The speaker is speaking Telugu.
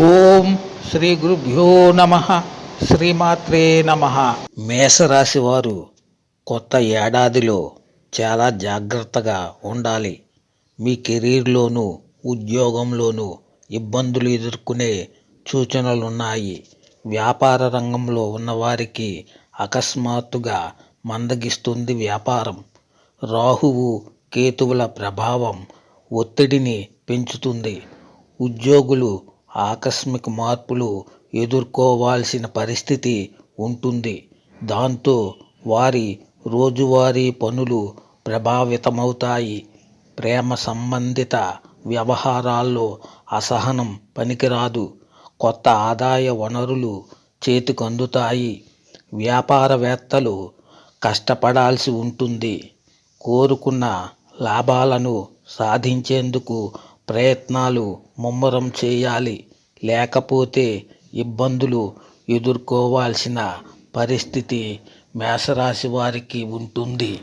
ఓం శ్రీ గురుభ్యో నమ. శ్రీమాత్రే నమ. మేషరాశి వారు కొత్త ఏడాదిలో చాలా జాగ్రత్తగా ఉండాలి. మీ కెరీర్లోనూ ఉద్యోగంలోనూ ఇబ్బందులు ఎదుర్కొనే సూచనలున్నాయి. వ్యాపార రంగంలో ఉన్నవారికి అకస్మాత్తుగా మందగిస్తుంది వ్యాపారం. రాహువు కేతువుల ప్రభావం ఒత్తిడిని పెంచుతుంది. ఉద్యోగులు ఆకస్మిక మార్పులు ఎదుర్కోవాల్సిన పరిస్థితి ఉంటుంది. దాంతో వారి రోజువారీ పనులు ప్రభావితమవుతాయి. ప్రేమ సంబంధిత వ్యవహారాల్లో అసహనం పనికిరాదు. కొత్త ఆదాయ వనరులు చేతికందుతాయి. వ్యాపారవేత్తలు కష్టపడాల్సి ఉంటుంది. కోరుకున్న లాభాలను సాధించేందుకు ప్రయత్నాలు ముమ్మరం చేయాలి. లేకపోతే ఇబ్బందులు ఎదుర్కోవాల్సిన పరిస్థితి మేషరాశి వారికి ఉంటుంది.